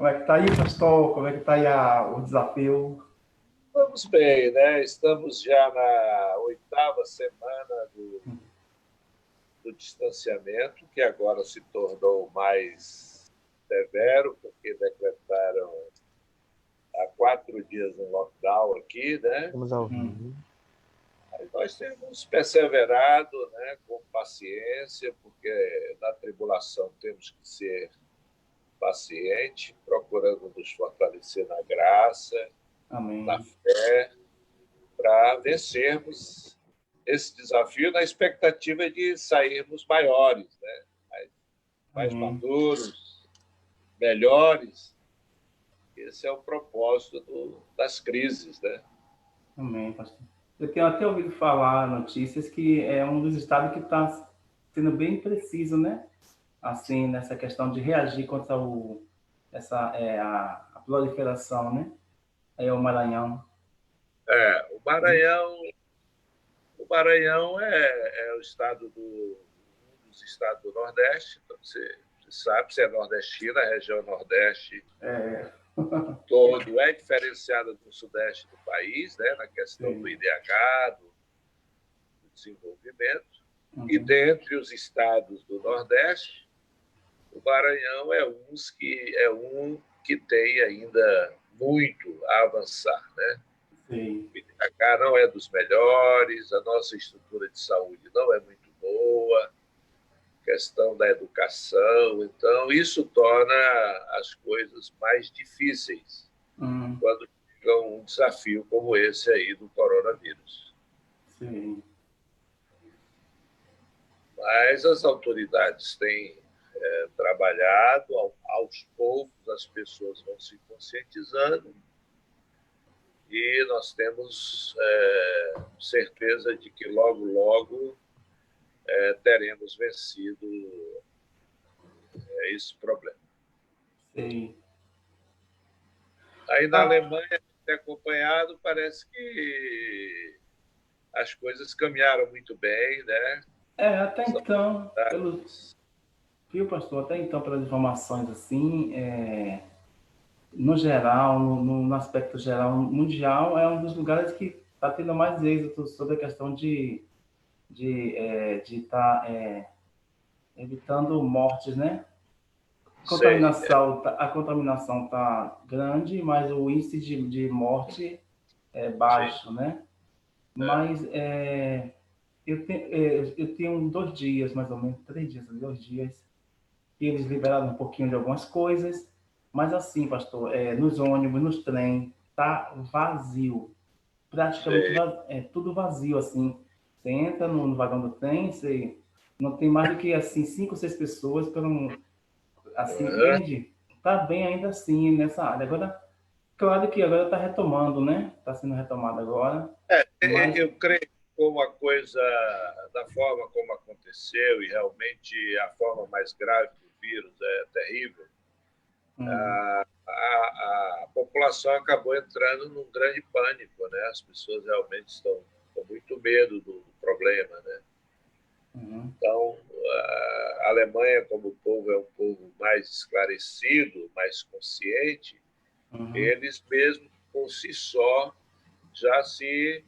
Como é que está aí, pastor? Como é que está aí o desafio? Vamos bem, né? Estamos já na oitava semana do distanciamento, que agora se tornou mais severo, porque decretaram há 4 dias um lockdown aqui, né? Vamos ao Hum, vivo. Aí nós temos perseverado, né, com paciência, porque na tribulação temos que ser paciente, procurando nos fortalecer na graça, na amém. fé, para vencermos esse desafio na expectativa de sairmos maiores, né? mais Amém. maduros, melhores. Esse é o propósito das crises, né? Amém, pastor. Eu tenho até ouvido falar notícias que é um dos estados que está sendo bem preciso, né? Assim, nessa questão de reagir contra a proliferação, né? Aí é o Maranhão. É, o Maranhão é o estado um dos estados do Nordeste, então você sabe, você é nordestino, a região Nordeste É, todo é diferenciada do Sudeste do país, né, na questão do sim. IDH, do desenvolvimento, e Uhum. dentre os estados do Nordeste, o Maranhão é um que tem ainda muito a avançar, né? Sim. O IDH não é dos melhores, a nossa estrutura de saúde não é muito boa, questão da educação, então isso torna as coisas mais difíceis Uhum. quando chega um desafio como esse aí do coronavírus. Sim. Mas as autoridades têm trabalhado, aos poucos as pessoas vão se conscientizando e nós temos certeza de que logo, logo teremos vencido esse problema. Sim. Aí na Ah, Alemanha, tem acompanhado, parece que as coisas caminharam muito bem, né? até As então, autoridades. viu, pastor, até então, pelas informações assim, no geral, no aspecto geral, mundial, é um dos lugares que está tendo mais êxito sobre a questão de estar evitando mortes, né? Sei, A contaminação está grande, mas o índice de morte é sim, baixo, né? é, Mas eu tenho 2 dias, mais ou menos, 3 dias, 2 dias, que eles liberaram um pouquinho de algumas coisas, mas assim, pastor, nos ônibus, nos trem, tá vazio, praticamente sei. tudo vazio, assim. Você entra no vagão do trem, você não tem mais do que assim 5 ou 6 pessoas para assim, Uhum. entende? Tá bem ainda assim nessa área. Agora, claro que agora está retomando, né? Está sendo retomado agora, mas Eu creio que como a coisa, da forma como aconteceu, e realmente a forma mais grave do vírus é terrível, uhum, a população acabou entrando num grande pânico, né? As pessoas realmente estão com muito medo do problema, né? uhum, Então, a Alemanha, como o povo é um povo mais esclarecido, mais consciente, uhum, eles mesmos por si só já se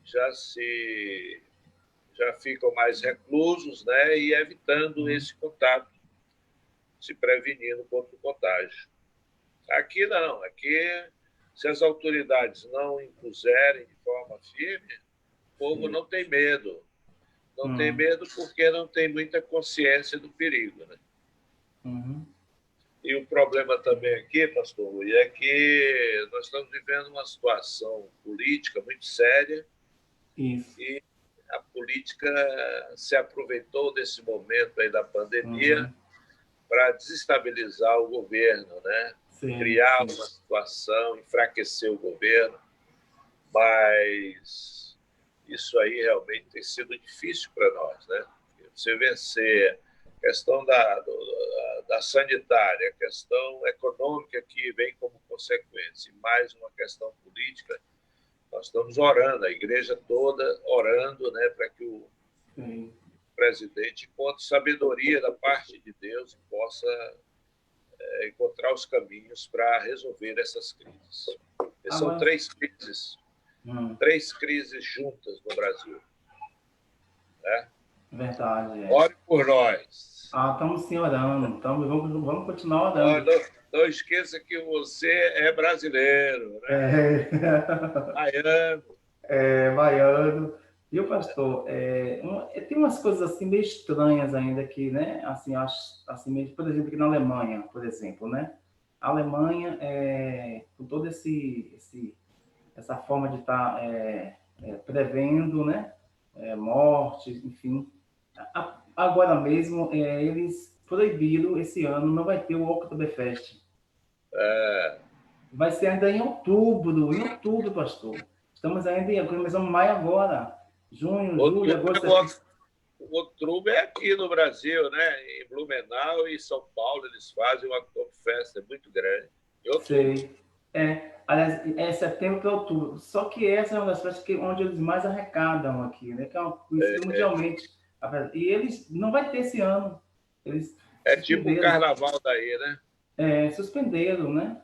já se já ficam mais reclusos, né, e evitando uhum, esse contato, se prevenindo contra o contágio. Aqui não, aqui se as autoridades não impuserem de forma firme, o povo sim, não tem medo. Não tem uhum, medo porque não tem muita consciência do perigo, né? uhum, E o problema também aqui, pastor Rui, é que nós estamos vivendo uma situação política muito séria isso, e a política se aproveitou desse momento aí da pandemia uhum, para desestabilizar o governo, né? sim, Criar sim, uma situação, enfraquecer o governo, mas isso aí realmente tem sido difícil para nós, né? Você vencer a questão da sanitária, a questão econômica que vem como consequência, e mais uma questão política, nós estamos orando, a igreja toda orando, né, para que o sim, presidente encontre sabedoria da parte de Deus e possa encontrar os caminhos para resolver essas crises. São três crises juntas no Brasil. Né? Verdade. Ore por nós. Estamos sim orando. Vamos continuar orando. Não esqueça que você é brasileiro, né? Baiano. Baiano. Viu, pastor? Tem umas coisas assim meio estranhas ainda aqui, né? Assim, acho, assim, meio, por exemplo, aqui na Alemanha, por exemplo, né? A Alemanha, com toda essa forma de estar prevendo, né? Mortes, enfim. Agora mesmo, eles proibiram esse ano, não vai ter o Oktoberfest. Vai ser ainda em outubro, pastor. Estamos ainda começando maio agora. Junho, julho, agosto. Outubro é aqui no Brasil, né? Em Blumenau e São Paulo eles fazem o Oktoberfest, é muito grande. Sei. Aliás, é setembro para outubro. Só que essa é uma das festas onde eles mais arrecadam aqui, né? Que é conhecido mundialmente. E eles não vai ter esse ano. Eles tipo o carnaval daí, né? Suspenderam, né?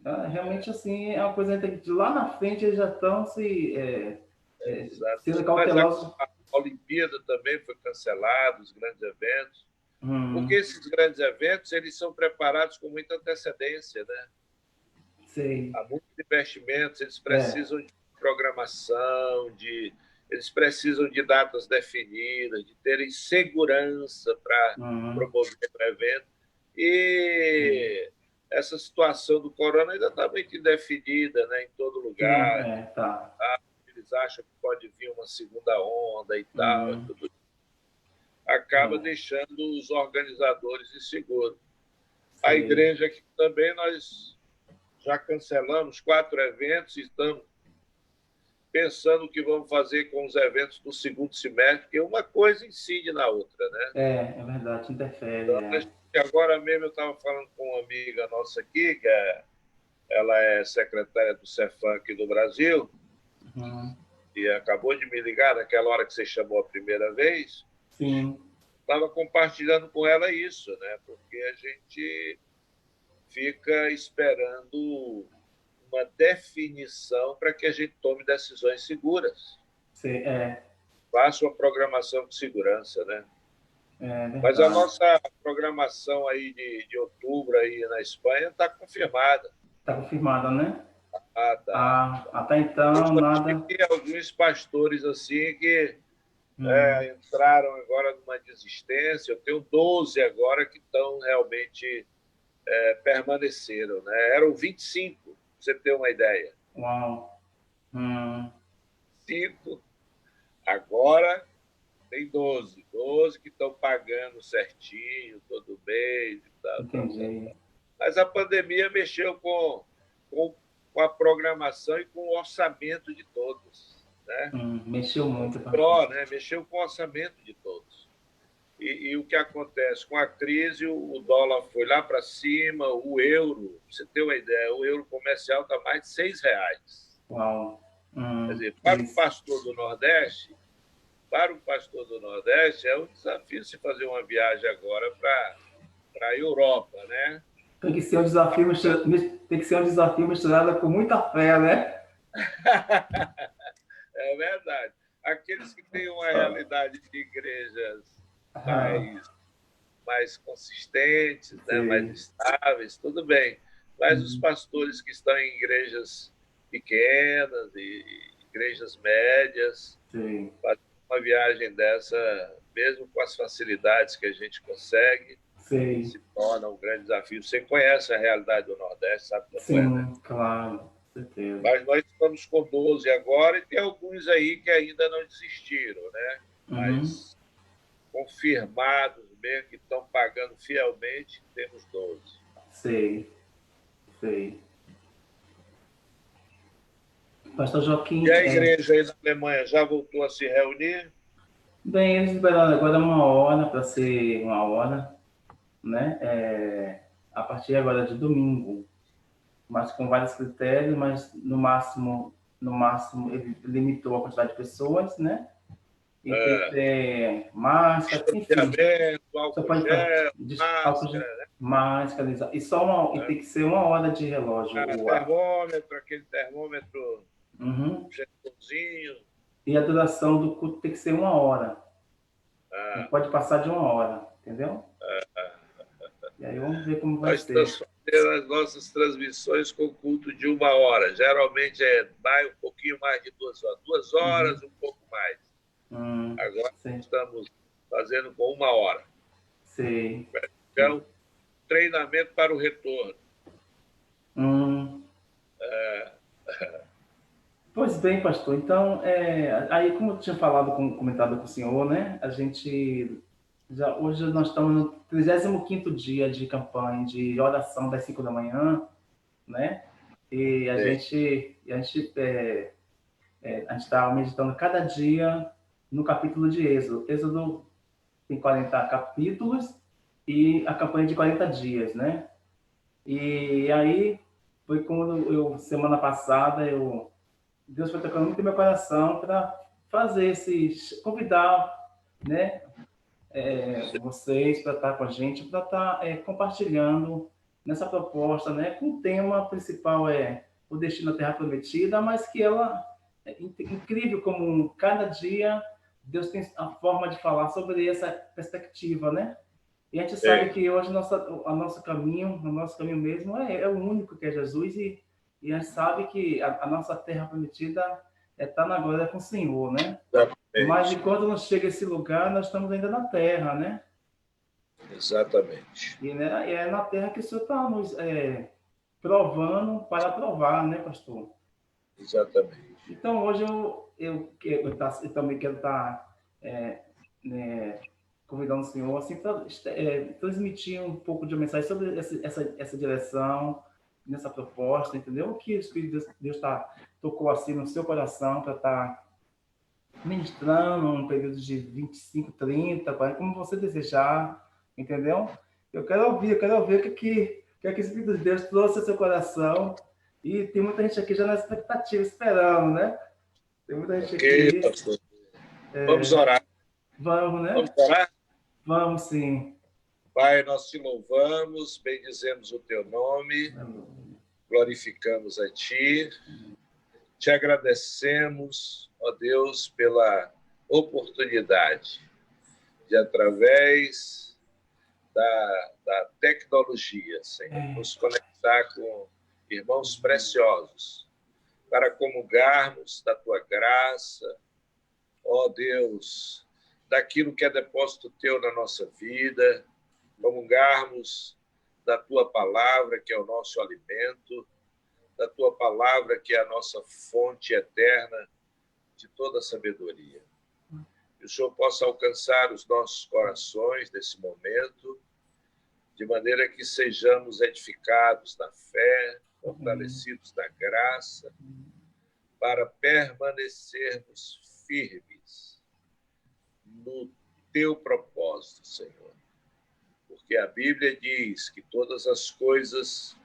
Realmente, assim, é uma coisa que lá na frente eles já estão sendo cautelosos. Mas a Olimpíada também foi cancelada, os grandes eventos. Porque esses grandes eventos eles são preparados com muita antecedência, né? Sei. Há muitos investimentos, eles precisam de programação, eles precisam de datas definidas, de terem segurança para promover o evento. E essa situação do corona ainda está muito indefinida, né, em todo lugar. Tá. Eles acham que pode vir uma segunda onda e tal. Tudo acaba deixando os organizadores inseguros. A igreja aqui também, nós já cancelamos 4 eventos e estamos pensando o que vamos fazer com os eventos do segundo semestre, porque uma coisa incide na outra, né? É verdade, interfere. Então, agora mesmo eu estava falando com uma amiga nossa aqui, ela é secretária do Cefam aqui do Brasil, e acabou de me ligar naquela hora que você chamou a primeira vez. Sim. Estava compartilhando com ela isso, né? Porque a gente fica esperando uma definição para que a gente tome decisões seguras. Sim, Faça uma programação com segurança, né? Mas a nossa programação aí de outubro aí na Espanha está confirmada. Está confirmada, né? Tá. Até então, nada. Tem alguns pastores assim que entraram agora numa desistência. Eu tenho 12 agora que estão realmente permaneceram, né? Eram 25, para você ter uma ideia. Uau! 5, agora tem 12 que estão pagando certinho, todo mês e tal. Entendi. Mas a pandemia mexeu com a programação e com o orçamento de todos. Né? Mexeu muito. Né? Mexeu com o orçamento de todos. E o que acontece? Com a crise, o dólar foi lá para cima, o euro, pra você ter uma ideia, o euro comercial está mais de R$6. Uau! Quer dizer, para o pastor do Nordeste, é um desafio se fazer uma viagem agora para a Europa, né? Tem que ser um desafio misturado com muita fé, né? É verdade. Aqueles que têm uma realidade de igrejas mais consistentes, né? Mais estáveis, tudo bem. Mas os pastores que estão em igrejas pequenas e igrejas médias, fazer uma viagem dessa, mesmo com as facilidades que a gente consegue, se torna um grande desafio. Você conhece a realidade do Nordeste, sabe como é, né? Claro, certeza. Mas nós estamos com 12 agora e tem alguns aí que ainda não desistiram, né? Mas confirmados mesmo, que estão pagando fielmente, temos 12. Sei. Pastor Joaquim... E a igreja aí na Alemanha já voltou a se reunir? Bem, eles liberaram agora uma hora, para ser uma hora, né? A partir agora de domingo, mas com vários critérios, mas no máximo ele limitou a quantidade de pessoas, né? E tem que ter máscara, enfim. Álcool gel, Máscara, e e né? tem que ser 1 hora de relógio. Termômetro, aquele termômetro Uhum. jeitozinho. E a duração do culto tem que ser 1 hora. Não Ah, pode passar de 1 hora, entendeu? ah, ah. E aí vamos ver como vai Nós estamos ser. fazendo as nossas transmissões com culto de 1 hora. Geralmente vai um pouquinho mais de 2 horas. 2 horas, Uhum. um pouco mais. Hum, Agora sei, estamos fazendo com 1 hora. sei. Então, treinamento para o retorno. Hum. Pois bem, pastor. Então, aí como eu tinha comentado com o senhor, né? A gente hoje nós estamos no 35º dia de campanha de oração das 5 da manhã, né? E Sim. a gente está meditando cada dia no capítulo de Êxodo. Êxodo tem 40 capítulos e a campanha de 40 dias, né? E aí foi quando semana passada, Deus foi tocando muito no meu coração para fazer convidar, né, vocês para estar com a gente, para estar compartilhando nessa proposta, né, com o tema principal o destino da Terra Prometida, mas que ela é incrível como cada dia Deus tem a forma de falar sobre essa perspectiva, né? E a gente sabe Sim. que hoje o nosso caminho mesmo é o único que é Jesus e a gente sabe que a nossa terra prometida está na glória com o Senhor, né? Mas Exatamente. enquanto não chega esse lugar, nós estamos ainda na terra, né? Exatamente. Né, e é na terra que o Senhor está nos provando para provar, né, pastor? Exatamente. Então, hoje eu também quero estar né, convidando o senhor assim, para transmitir um pouco de mensagem sobre essa direção, nessa proposta, entendeu? O que o Espírito de Deus tocou assim no seu coração para estar ministrando um período de 25, 30, 40, como você desejar, entendeu? Eu quero ouvir o que o Espírito de Deus trouxe ao seu coração. E tem muita gente aqui já na expectativa, esperando, né? Tem muita gente Ok, aqui. pastor. Vamos orar. Vamos, Vamos né? orar? Vamos sim. Pai, nós te louvamos, bendizemos o teu nome, glorificamos a ti, te agradecemos, ó Deus, pela oportunidade de, através da tecnologia, Senhor, nos conectar com irmãos preciosos, para comungarmos da tua graça, ó Deus, daquilo que é depósito teu na nossa vida, comungarmos da tua palavra, que é o nosso alimento, da tua palavra, que é a nossa fonte eterna de toda sabedoria. Que o Senhor possa alcançar os nossos corações nesse momento, de maneira que sejamos edificados na fé, fortalecidos na graça, para permanecermos firmes no teu propósito, Senhor. Porque a Bíblia diz que todas as coisas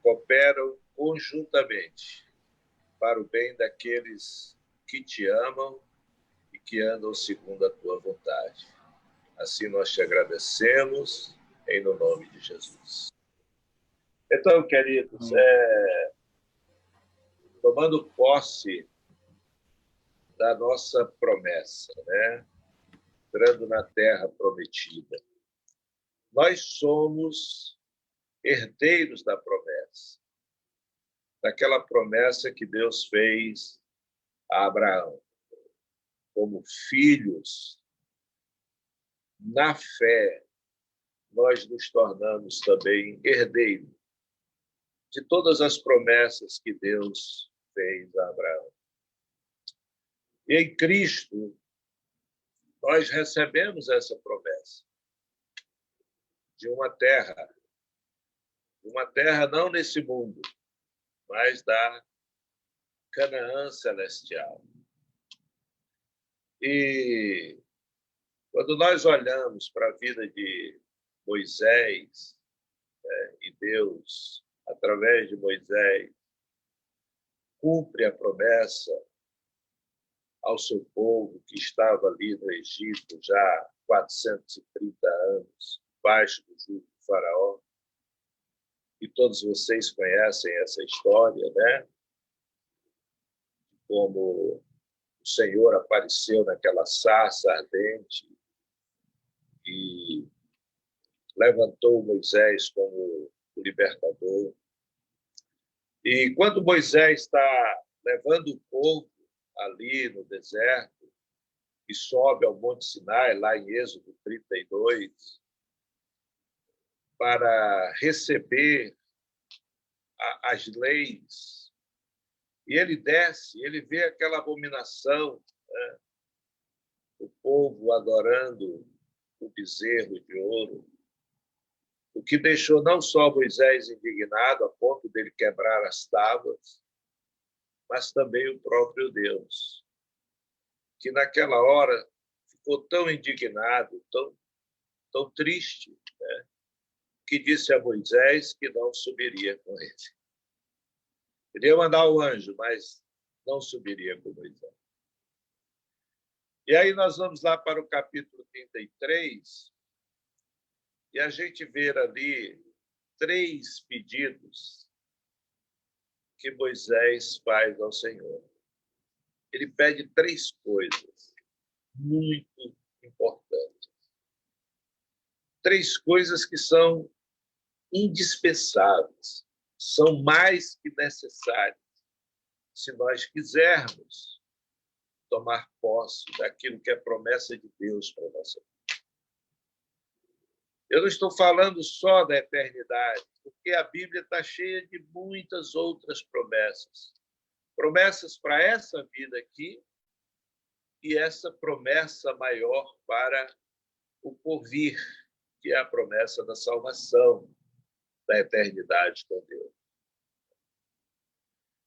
cooperam conjuntamente para o bem daqueles que te amam e que andam segundo a tua vontade. Assim nós te agradecemos, em no nome de Jesus. Então, queridos, tomando posse da nossa promessa, né? Entrando na terra prometida, nós somos herdeiros da promessa, daquela promessa que Deus fez a Abraão. Como filhos, na fé, nós nos tornamos também herdeiros de todas as promessas que Deus fez a Abraão. E em Cristo, nós recebemos essa promessa de uma terra não nesse mundo, mas da Canaã celestial. E quando nós olhamos para a vida de Moisés, e Deus, através de Moisés, cumpre a promessa ao seu povo que estava ali no Egito já há 430 anos, debaixo do jugo do faraó. e todos vocês conhecem essa história, né? Como o Senhor apareceu naquela sarça ardente e levantou Moisés como o libertador. E quando Moisés está levando o povo ali no deserto e sobe ao Monte Sinai, lá em Êxodo 32, para receber as leis, e ele desce, ele vê aquela abominação, né? O povo adorando o bezerro de ouro, o que deixou não só Moisés indignado, a ponto dele quebrar as tábuas, mas também o próprio Deus, que naquela hora ficou tão indignado, tão triste, né? Que disse a Moisés que não subiria com ele. Queria mandar o anjo, mas não subiria com Moisés. E aí nós vamos lá para o capítulo 33, e a gente vê ali 3 pedidos que Moisés faz ao Senhor. Ele pede 3 coisas muito importantes. 3 coisas que são indispensáveis, são mais que necessárias, se nós quisermos tomar posse daquilo que é promessa de Deus para a nossa vida. Eu não estou falando só da eternidade, porque a Bíblia está cheia de muitas outras promessas. Promessas para essa vida aqui e essa promessa maior para o porvir, que é a promessa da salvação, da eternidade com Deus.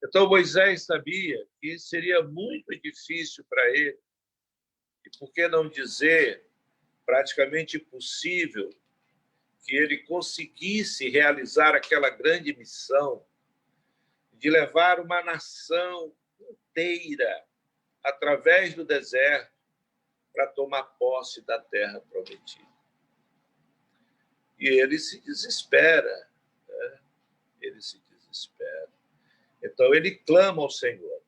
Então, Moisés sabia que seria muito difícil para ele, e por que não dizer praticamente impossível, que ele conseguisse realizar aquela grande missão de levar uma nação inteira através do deserto para tomar posse da terra prometida. E ele se desespera, né? Ele se desespera. Então, ele clama ao Senhor.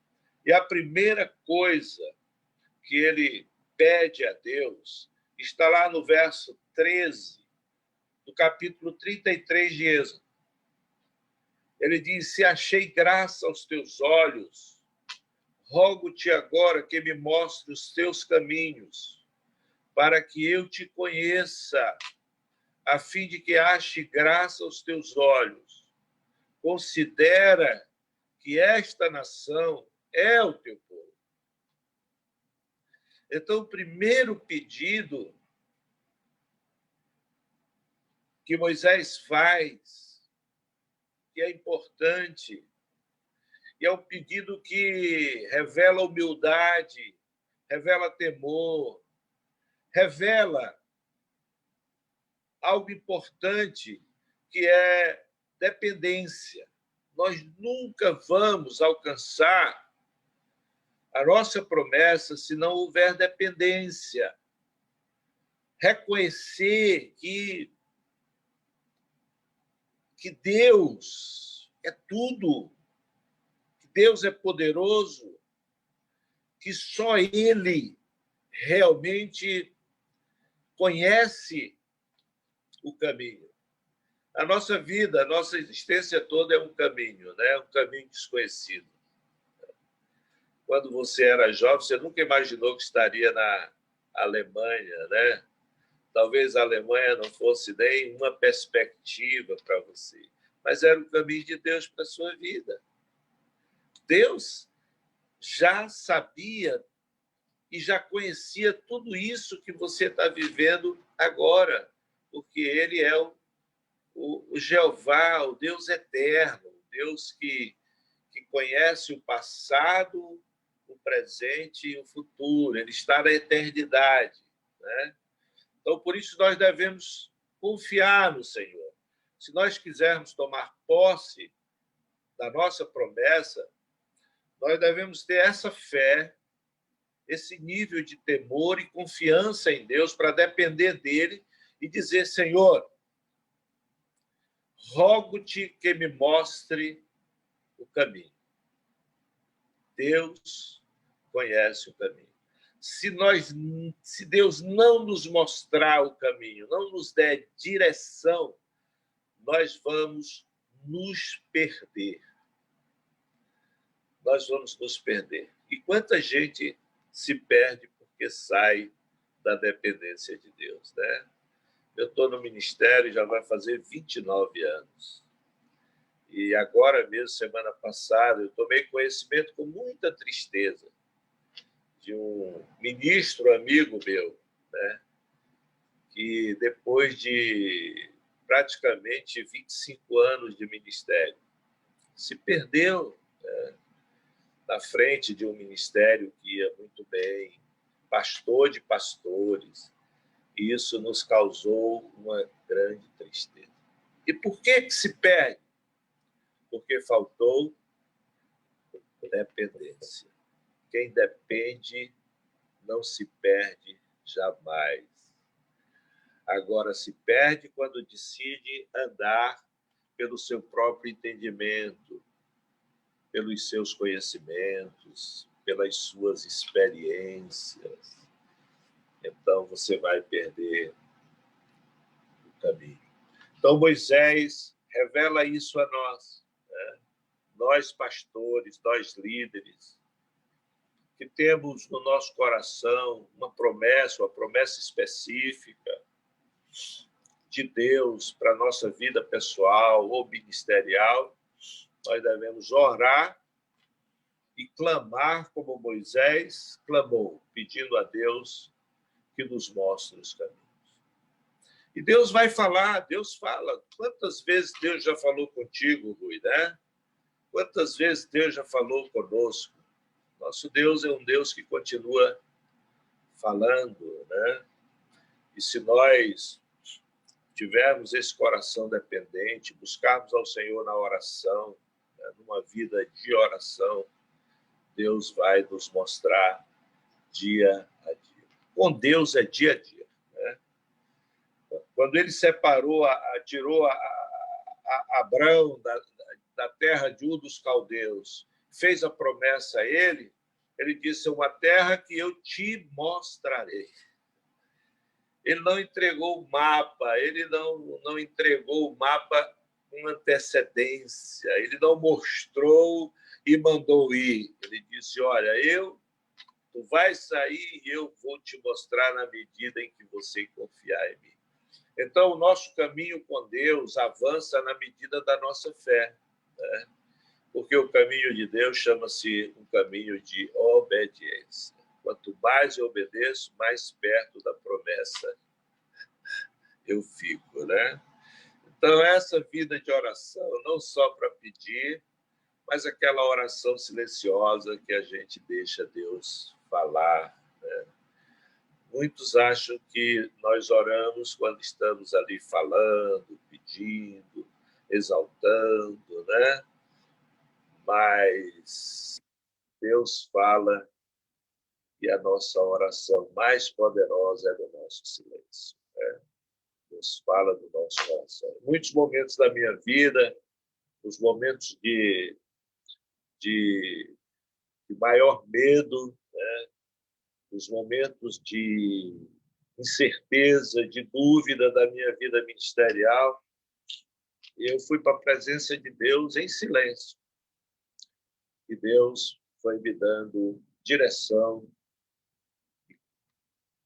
E a primeira coisa que ele pede a Deus está lá no verso 13 do capítulo 33 de Êxodo. Ele diz: se achei graça aos teus olhos, rogo-te agora que me mostre os teus caminhos, para que eu te conheça, a fim de que ache graça aos teus olhos. Considera que esta nação é o teu povo. Então, o primeiro pedido que Moisés faz, que é importante, e é um pedido que revela humildade, revela temor, revela algo importante, que é dependência. Nós nunca vamos alcançar a nossa promessa se não houver dependência. Reconhecer que Deus é tudo, que Deus é poderoso, que só Ele realmente conhece o caminho. A nossa vida, a nossa existência toda é um caminho, né? Um caminho desconhecido. Quando você era jovem, você nunca imaginou que estaria na Alemanha, né? Talvez a Alemanha não fosse nem uma perspectiva para você, mas era o caminho de Deus para a sua vida. Deus já sabia e já conhecia tudo isso que você está vivendo agora, porque Ele é o Jeová, o Deus eterno, o Deus que conhece o passado, o presente e o futuro. Ele está na eternidade, né? Então, por isso, nós devemos confiar no Senhor. Se nós quisermos tomar posse da nossa promessa, nós devemos ter essa fé, esse nível de temor e confiança em Deus para depender dele e dizer: Senhor, rogo-te que me mostre o caminho. Deus conhece o caminho. Se Deus não nos mostrar o caminho, não nos der direção, nós vamos nos perder. Nós vamos nos perder. E quanta gente se perde porque sai da dependência de Deus, né? Eu estou no ministério, já vai fazer 29 anos. E agora mesmo, semana passada, eu tomei conhecimento com muita tristeza de um ministro amigo meu, né, que depois de praticamente 25 anos de ministério, se perdeu, né, na frente de um ministério que ia muito bem, pastor de pastores, e isso nos causou uma grande tristeza. E por que se perde? Porque faltou dependência. Quem depende não se perde jamais. Agora se perde quando decide andar pelo seu próprio entendimento, pelos seus conhecimentos, pelas suas experiências. Então você vai perder o caminho. Então Moisés revela isso a nós, né? Nós pastores, nós líderes, que temos no nosso coração uma promessa específica de Deus para a nossa vida pessoal ou ministerial, nós devemos orar e clamar como Moisés clamou, pedindo a Deus que nos mostre os caminhos. E Deus vai falar, Deus fala. Quantas vezes Deus já falou contigo, Rui, né? Quantas vezes Deus já falou conosco? Nosso Deus é um Deus que continua falando, né? E se nós tivermos esse coração dependente, buscarmos ao Senhor na oração, né, numa vida de oração, Deus vai nos mostrar dia a dia. Com Deus é dia a dia, né? Quando ele separou, tirou Abrão da terra de Ur dos Caldeus, fez a promessa a ele, ele disse: uma terra que eu te mostrarei. Ele não entregou o mapa, ele não entregou o mapa com antecedência, ele não mostrou e mandou ir. Ele disse: olha, tu vai sair e eu vou te mostrar na medida em que você confiar em mim. Então, o nosso caminho com Deus avança na medida da nossa fé, né? Porque o caminho de Deus chama-se um caminho de obediência. Quanto mais eu obedeço, mais perto da promessa eu fico, né? Então, essa vida de oração, não só para pedir, mas aquela oração silenciosa que a gente deixa Deus falar, né? Muitos acham que nós oramos quando estamos ali falando, pedindo, exaltando, né? Mas Deus fala e a nossa oração mais poderosa é do nosso silêncio, né? Deus fala do nosso coração. Em muitos momentos da minha vida, os momentos de maior medo, né? Os momentos de incerteza, de dúvida da minha vida ministerial, eu fui para a presença de Deus em silêncio. E Deus foi me dando direção,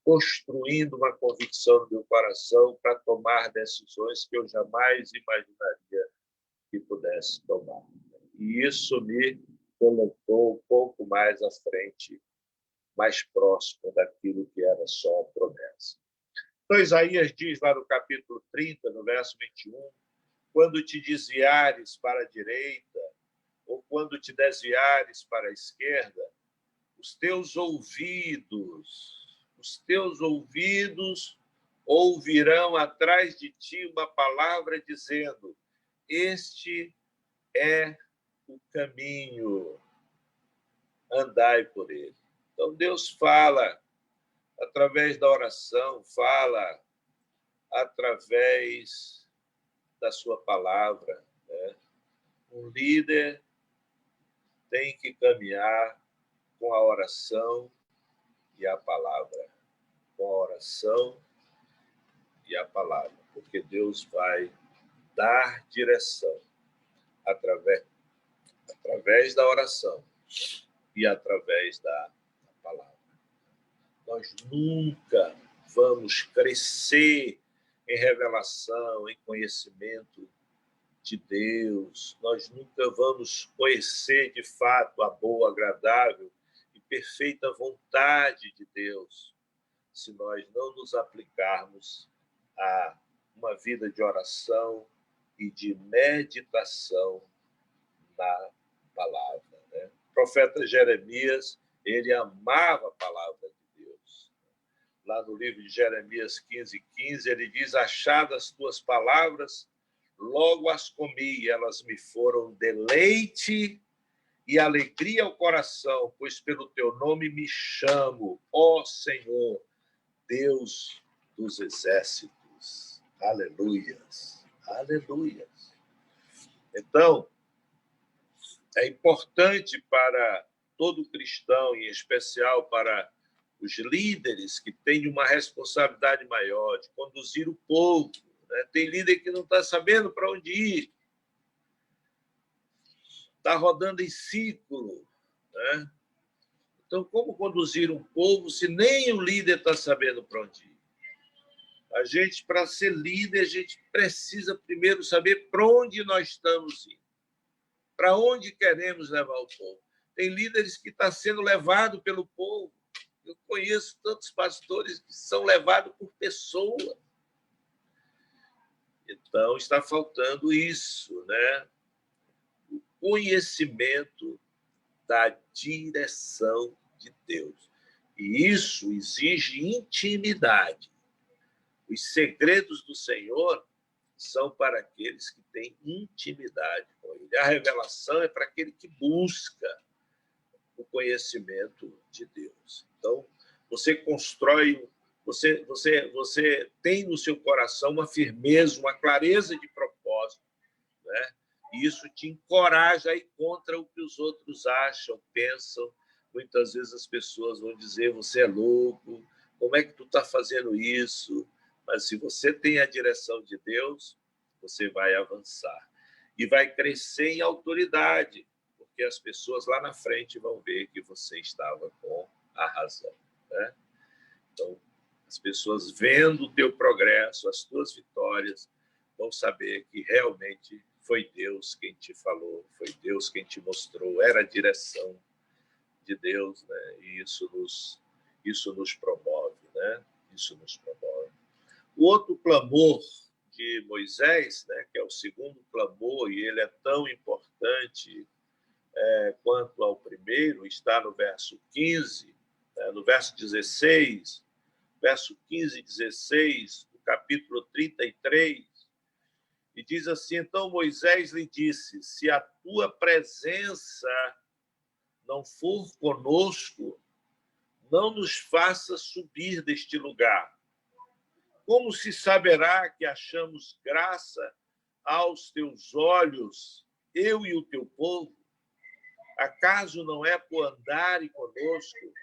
construindo uma convicção no meu coração para tomar decisões que eu jamais imaginaria que pudesse tomar. E isso me colocou um pouco mais à frente, mais próximo daquilo que era só a promessa. Então, Isaías diz lá no capítulo 30, no verso 21, quando te desviares para a direita ou quando te desviares para a esquerda, os teus ouvidos ouvirão atrás de ti uma palavra dizendo: este é o caminho, andai por ele. Então Deus fala através da oração, fala através da sua palavra, né? Um líder tem que caminhar com a oração e a palavra. Com a oração e a palavra. Porque Deus vai dar direção através da oração e através da palavra. Nós nunca vamos crescer em revelação, em conhecimento de Deus. Nós nunca vamos conhecer de fato a boa, agradável e perfeita vontade de Deus se nós não nos aplicarmos a uma vida de oração e de meditação na palavra, né? O profeta Jeremias, ele amava a palavra de Deus. Lá no livro de Jeremias 15:15, ele diz: achadas tuas palavras, logo as comi, e elas me foram deleite e alegria ao coração, pois pelo teu nome me chamo, ó Senhor, Deus dos exércitos. Aleluias, aleluias. Então, é importante para todo cristão, em especial para os líderes que têm uma responsabilidade maior de conduzir o povo, né? Tem líder que não está sabendo para onde ir, está rodando em ciclo, né? Então, como conduzir um povo se nem o líder está sabendo para onde ir? A gente, para ser líder, a gente precisa primeiro saber para onde nós estamos indo, para onde queremos levar o povo. Tem líderes que estão sendo levados pelo povo. Eu conheço tantos pastores que são levados por pessoas. Então, está faltando isso, né? O conhecimento da direção de Deus. E isso exige intimidade. Os segredos do Senhor são para aqueles que têm intimidade com Ele. A revelação é para aquele que busca o conhecimento de Deus. Então, você constrói, você tem no seu coração uma firmeza, uma clareza de propósito, né? E isso te encoraja a ir contra o que os outros acham, pensam. Muitas vezes as pessoas vão dizer: você é louco, como é que tu está fazendo isso? Mas se você tem a direção de Deus, você vai avançar. E vai crescer em autoridade, porque as pessoas lá na frente vão ver que você estava com a razão, né? Então, as pessoas vendo o teu progresso, as tuas vitórias, vão saber que realmente foi Deus quem te falou, foi Deus quem te mostrou, era a direção de Deus, né? E isso nos promove, né? Isso nos promove. O outro clamor de Moisés, né, que é o segundo clamor, e ele é tão importante quanto ao primeiro, está no verso 15, né, no verso 16, verso 15 e 16, do capítulo 33, e diz assim: então Moisés lhe disse: se a tua presença não for conosco, não nos faça subir deste lugar. Como se saberá que achamos graça aos teus olhos, eu e o teu povo? Acaso não é por andarem conosco,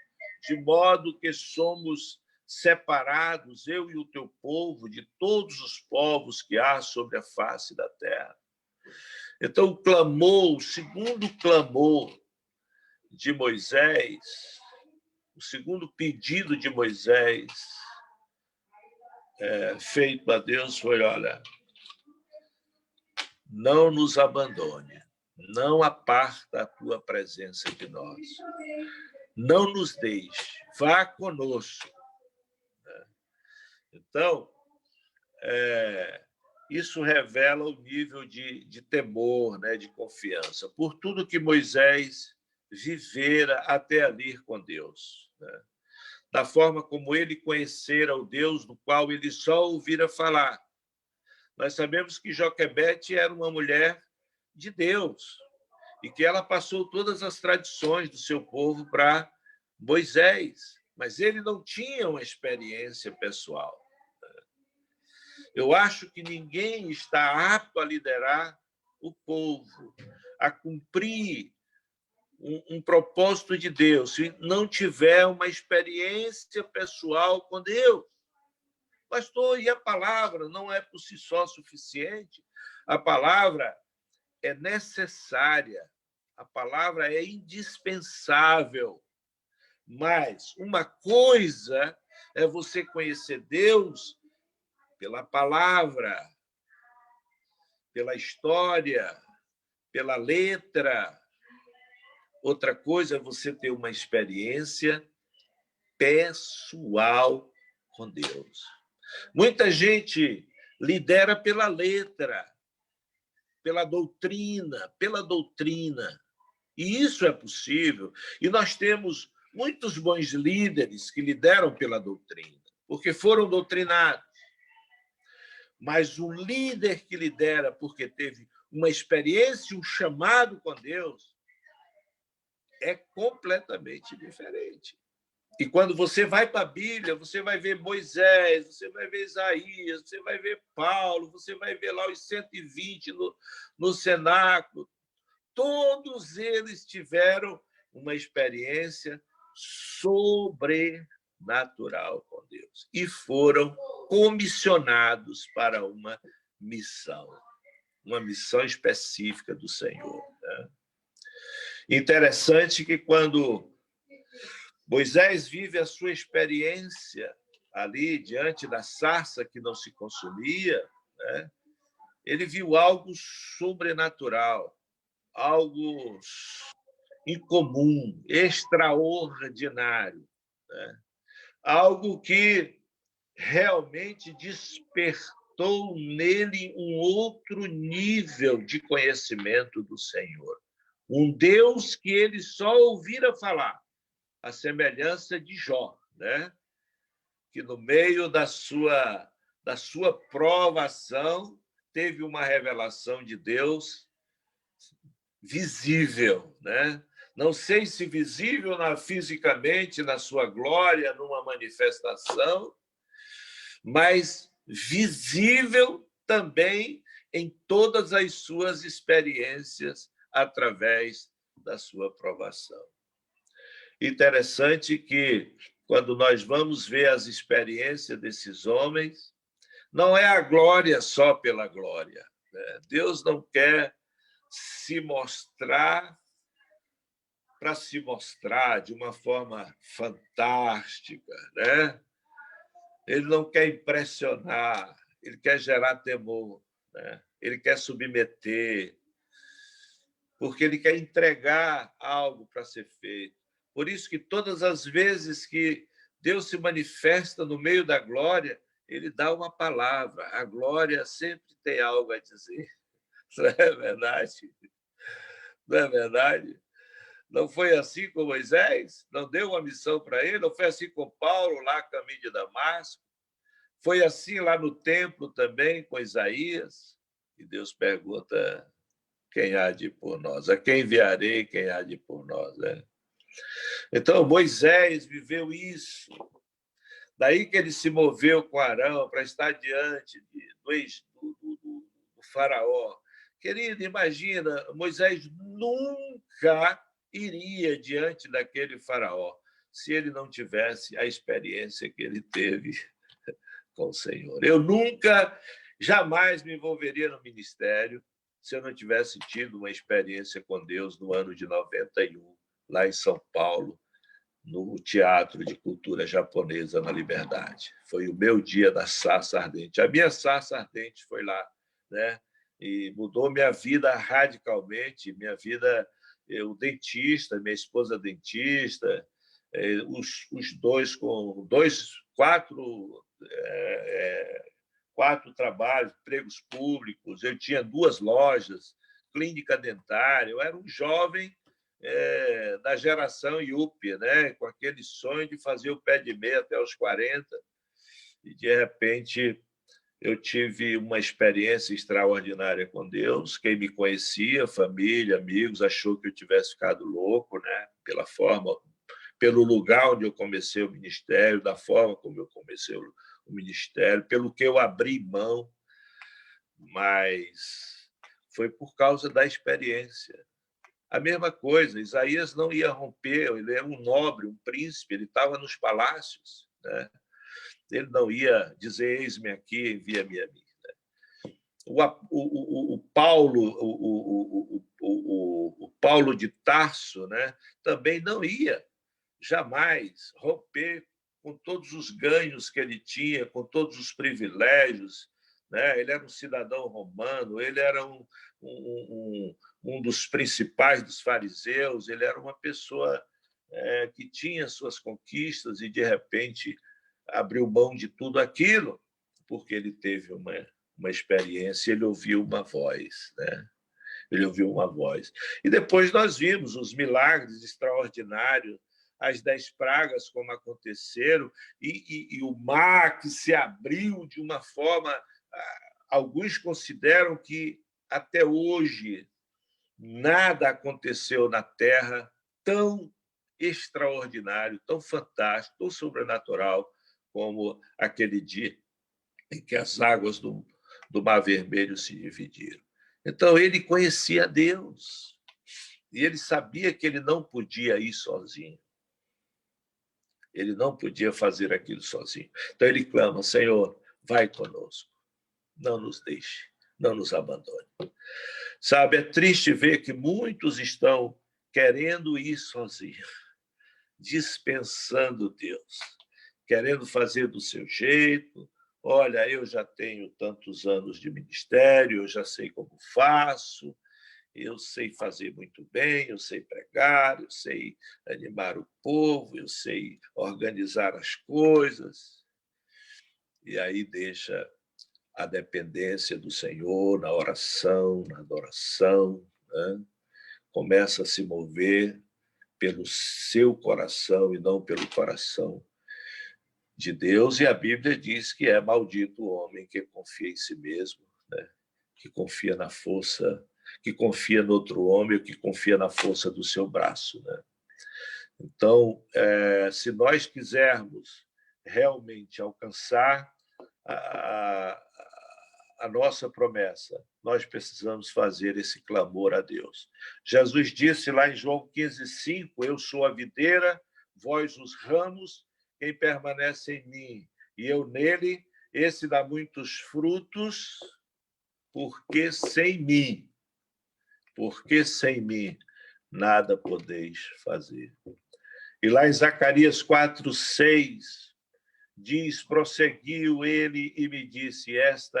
de modo que somos separados, eu e o teu povo, de todos os povos que há sobre a face da terra? Então, o segundo clamor de Moisés, o segundo pedido de Moisés feito a Deus foi: olha, não nos abandone, não aparta a tua presença de nós, não nos deixe, vá conosco. Então, isso revela o nível de temor, né, de confiança, por tudo que Moisés vivera até ali com Deus, né? Da forma como ele conhecera o Deus do qual ele só ouvira falar. Nós sabemos que Joquebede era uma mulher de Deus e que ela passou todas as tradições do seu povo para Moisés, mas ele não tinha uma experiência pessoal. Eu acho que ninguém está apto a liderar o povo, a cumprir um propósito de Deus, se não tiver uma experiência pessoal com Deus. Pastor, e a palavra não é por si só suficiente? A palavra é necessária, a palavra é indispensável. Mas uma coisa é você conhecer Deus pela palavra, pela história, pela letra. Outra coisa é você ter uma experiência pessoal com Deus. Muita gente lidera pela letra, pela doutrina. E isso é possível. E nós temos muitos bons líderes que lideram pela doutrina, porque foram doutrinados. Mas o líder que lidera porque teve uma experiência, um chamado com Deus, é completamente diferente. E quando você vai para a Bíblia, você vai ver Moisés, você vai ver Isaías, você vai ver Paulo, você vai ver lá os 120 no cenáculo. Todos eles tiveram uma experiência sobrenatural com Deus e foram comissionados para uma missão específica do Senhor, né? Interessante que quando Moisés vive a sua experiência ali diante da sarça que não se consumia, né? Ele viu algo sobrenatural, algo incomum, extraordinário, né? Algo que realmente despertou nele um outro nível de conhecimento do Senhor. Um Deus que ele só ouvira falar, a semelhança de Jó, né? Que no meio da sua provação teve uma revelação de Deus visível, né? Não sei se visível fisicamente, na sua glória, numa manifestação, mas visível também em todas as suas experiências através da sua provação. Interessante que, quando nós vamos ver as experiências desses homens, não é a glória só pela glória, né? Deus não quer se mostrar para se mostrar de uma forma fantástica, né? Ele não quer impressionar, ele quer gerar temor, né? Ele quer submeter, porque ele quer entregar algo para ser feito. Por isso que todas as vezes que Deus se manifesta no meio da glória, ele dá uma palavra. A glória sempre tem algo a dizer. Não é verdade? Não é verdade? Não foi assim com Moisés? Não deu uma missão para ele? Não foi assim com Paulo, lá a caminho de Damasco? Foi assim lá no templo também, com Isaías? E Deus pergunta: quem há de ir por nós? A quem enviarei, quem há de ir por nós? Né? Então, Moisés viveu isso. Daí que ele se moveu com Arão para estar diante do faraó. Querido, imagina, Moisés nunca iria diante daquele faraó se ele não tivesse a experiência que ele teve com o Senhor. Eu nunca, jamais me envolveria no ministério se eu não tivesse tido uma experiência com Deus no ano de 91, lá em São Paulo, no Teatro de Cultura Japonesa na Liberdade. Foi o meu dia da sarça ardente. A minha sarça ardente foi lá, né? E mudou minha vida radicalmente. Minha vida, eu dentista, minha esposa dentista, os dois com quatro trabalhos, empregos públicos. Eu tinha 2 lojas, clínica dentária. Eu era um jovem da geração IUP, né? Com aquele sonho de fazer o pé de meia até os 40. E, de repente, eu tive uma experiência extraordinária com Deus. Quem me conhecia, família, amigos, achou que eu tivesse ficado louco, né? Pelo lugar onde eu comecei o ministério, da forma como eu comecei o ministério, pelo que eu abri mão, mas foi por causa da experiência. A mesma coisa, Isaías não ia romper, ele era um nobre, um príncipe, ele estava nos palácios, né? Ele não ia dizer, eis-me aqui, envia-me a mim. O Paulo de Tarso, né, também não ia jamais romper com todos os ganhos que ele tinha, com todos os privilégios, né? Ele era um cidadão romano, ele era um dos principais dos fariseus, ele era uma pessoa que tinha suas conquistas e, de repente, abriu mão de tudo aquilo, porque ele teve uma experiência, ele ouviu uma voz, né? Ele ouviu uma voz. E depois nós vimos os milagres extraordinários, as 10 pragas como aconteceram, e o mar que se abriu de uma forma... Alguns consideram que, até hoje, nada aconteceu na Terra tão extraordinário, tão fantástico, tão sobrenatural, como aquele dia em que as águas do Mar Vermelho se dividiram. Então, ele conhecia Deus, e ele sabia que ele não podia ir sozinho. Ele não podia fazer aquilo sozinho. Então, ele clama, Senhor, vai conosco, não nos deixe, não nos abandone. Sabe, é triste ver que muitos estão querendo ir sozinhos, dispensando Deus, querendo fazer do seu jeito. Olha, eu já tenho tantos anos de ministério, eu já sei como faço, eu sei fazer muito bem, eu sei pregar, eu sei animar o povo, eu sei organizar as coisas. E aí deixa a dependência do Senhor na oração, na adoração, né? Começa a se mover pelo seu coração e não pelo coração de Deus, e a Bíblia diz que é maldito o homem que confia em si mesmo, né? Que confia na força, que confia no outro homem, ou que confia na força do seu braço, né? Então, se nós quisermos realmente alcançar a nossa promessa, nós precisamos fazer esse clamor a Deus. Jesus disse lá em João 15:5, eu sou a videira, vós os ramos, quem permanece em mim e eu nele, esse dá muitos frutos, porque sem mim nada podeis fazer. E lá em Zacarias 4:6, diz, prosseguiu ele e me disse, esta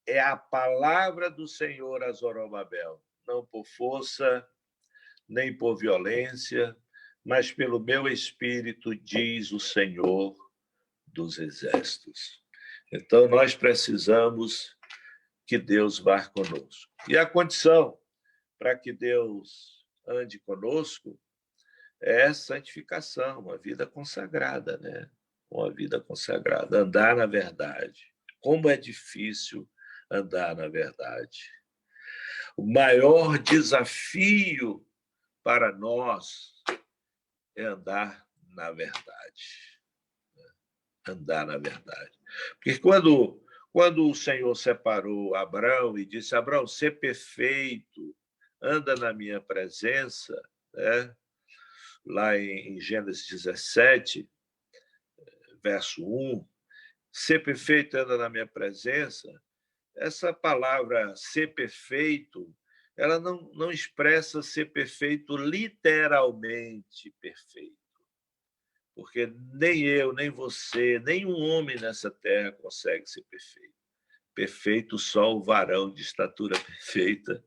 é a palavra do Senhor a Zorobabel, não por força, nem por violência, mas pelo meu espírito, diz o Senhor dos exércitos. Então, nós precisamos que Deus vá conosco. E a condição para que Deus ande conosco é santificação, uma vida consagrada, né? Uma vida consagrada, andar na verdade. Como é difícil andar na verdade. O maior desafio para nós é andar na verdade. Andar na verdade. Porque quando o Senhor separou Abraão e disse, Abraão, sê perfeito, anda na minha presença, né? Lá em Gênesis 17, verso 1, ser perfeito, anda na minha presença. Essa palavra ser perfeito, ela não expressa ser perfeito literalmente perfeito, porque nem eu, nem você, nenhum homem nessa terra consegue ser perfeito. Perfeito só o varão de estatura perfeita,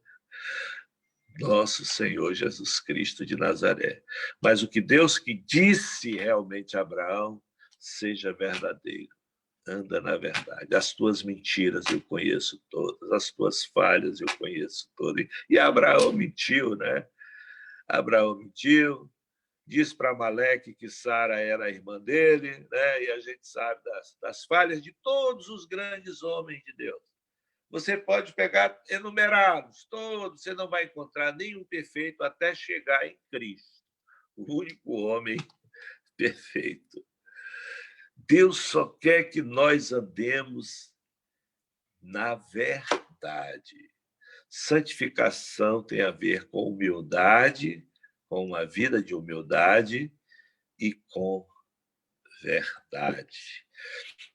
nosso Senhor Jesus Cristo de Nazaré. Mas o que Deus que disse realmente a Abraão, seja verdadeiro, anda na verdade. As tuas mentiras eu conheço todas, as tuas falhas eu conheço todas. E Abraão mentiu, né? Abraão mentiu, disse para Amaleque que Sara era a irmã dele, né? E a gente sabe das falhas de todos os grandes homens de Deus. Você pode pegar enumerados, todos, você não vai encontrar nenhum perfeito até chegar em Cristo, o único homem perfeito. Deus só quer que nós andemos na verdade. Santificação tem a ver com humildade, com uma vida de humildade e com verdade.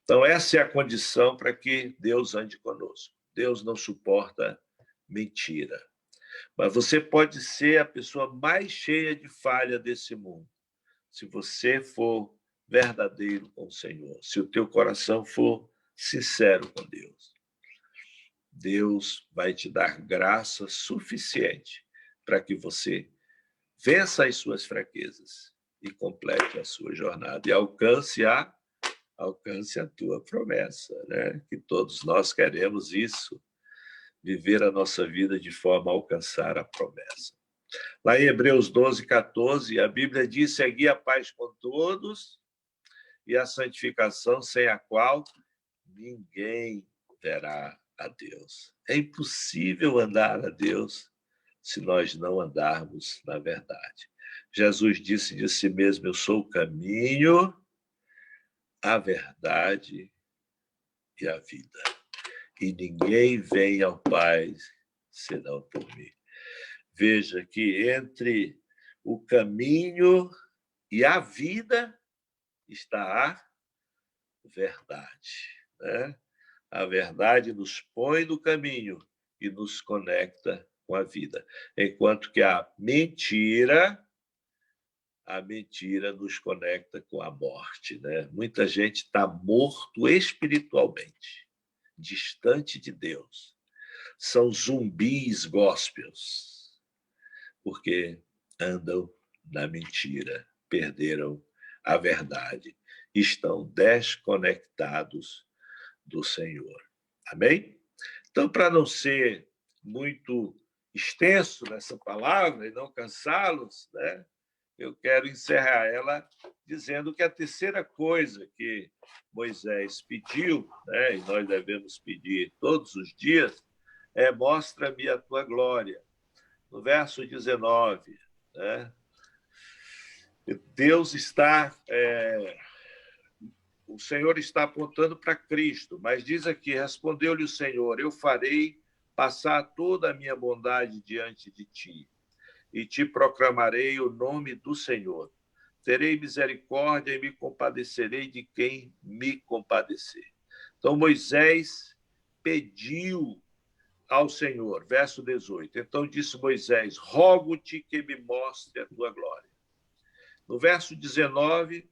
Então, essa é a condição para que Deus ande conosco. Deus não suporta mentira. Mas você pode ser a pessoa mais cheia de falha desse mundo, se você for verdadeiro com o Senhor, se o teu coração for sincero com Deus. Deus vai te dar graça suficiente para que você vença as suas fraquezas e complete a sua jornada e alcance a tua promessa, né? Que todos nós queremos isso, viver a nossa vida de forma a alcançar a promessa. Lá em Hebreus 12, 14, a Bíblia diz: segui a paz com todos e a santificação, sem a qual ninguém verá a Deus. É impossível andar a Deus se nós não andarmos na verdade. Jesus disse de si mesmo: eu sou o caminho, a verdade e a vida. E ninguém vem ao Pai senão por mim. Veja que entre o caminho e a vida está a verdade, né? A verdade nos põe no caminho e nos conecta com a vida, enquanto que a mentira nos conecta com a morte, né? Muita gente está morto espiritualmente, distante de Deus. São zumbis gospels, porque andam na mentira, perderam a verdade, estão desconectados do Senhor. Amém? Então, para não ser muito extenso nessa palavra e não cansá-los, né, eu quero encerrar ela dizendo que a terceira coisa que Moisés pediu, né, e nós devemos pedir todos os dias, é: mostra-me a tua glória. No verso 19, né, Deus está... o Senhor está apontando para Cristo, mas diz aqui: respondeu-lhe o Senhor: eu farei passar toda a minha bondade diante de ti, e te proclamarei o nome do Senhor. Terei misericórdia e me compadecerei de quem me compadecer. Então, Moisés pediu ao Senhor, verso 18. Então disse Moisés: rogo-te que me mostre a tua glória. No verso 19,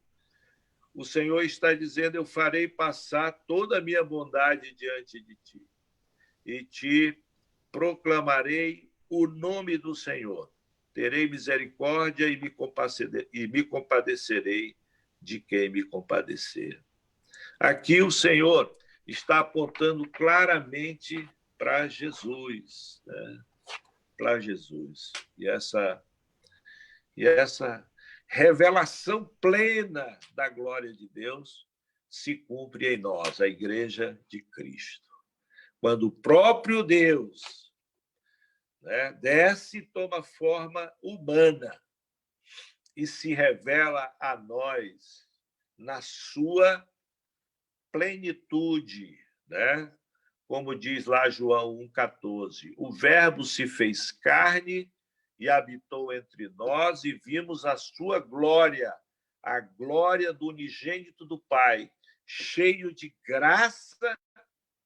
o Senhor está dizendo: eu farei passar toda a minha bondade diante de ti, e te proclamarei o nome do Senhor. Terei misericórdia e me compadecerei de quem me compadecer. Aqui o Senhor está apontando claramente para Jesus, né? Para Jesus. E essa revelação plena da glória de Deus se cumpre em nós, a Igreja de Cristo. Quando o próprio Deus, né, desce e toma forma humana e se revela a nós na sua plenitude, né? Como diz lá João 1,14, o Verbo se fez carne e habitou entre nós, e vimos a sua glória, a glória do unigênito do Pai, cheio de graça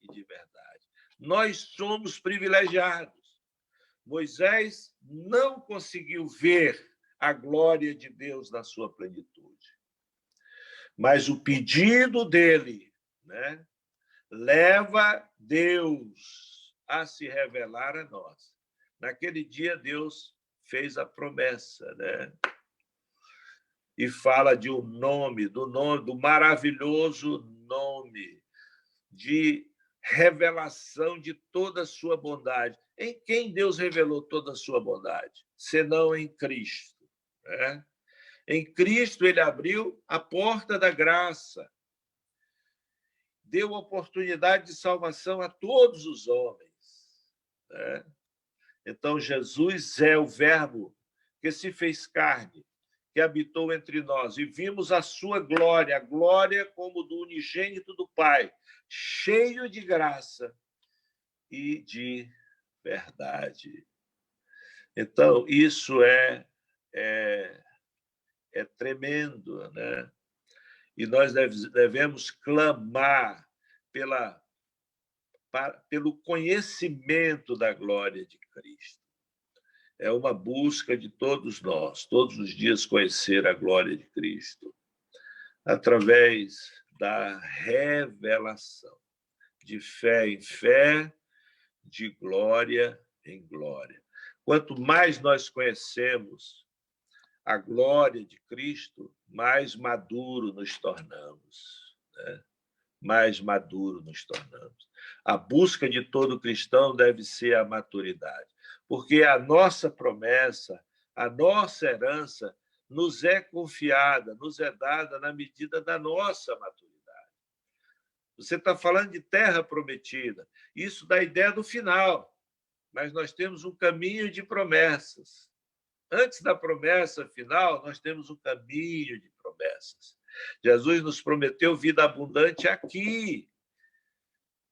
e de verdade. Nós somos privilegiados. Moisés não conseguiu ver a glória de Deus na sua plenitude. Mas o pedido dele, né, leva Deus a se revelar a nós. Naquele dia, Deus fez a promessa, né? E fala de um nome, do maravilhoso nome, de revelação de toda a sua bondade. Em quem Deus revelou toda a sua bondade? Senão em Cristo, né? Em Cristo, ele abriu a porta da graça, deu oportunidade de salvação a todos os homens, né? Então, Jesus é o Verbo que se fez carne, que habitou entre nós, e vimos a sua glória, a glória como do unigênito do Pai, cheio de graça e de verdade. Então, isso é tremendo, né? E nós devemos clamar pelo conhecimento da glória de Cristo. É uma busca de todos nós, todos os dias conhecer a glória de Cristo, através da revelação, de fé em fé, de glória em glória. Quanto mais nós conhecemos a glória de Cristo, mais maduro nos tornamos, né? Mais maduro nos tornamos. A busca de todo cristão deve ser a maturidade, porque a nossa promessa, a nossa herança, nos é confiada, nos é dada na medida da nossa maturidade. Você está falando de terra prometida, isso dá ideia do final, mas nós temos um caminho de promessas. Antes da promessa final, nós temos um caminho de promessas. Jesus nos prometeu vida abundante aqui.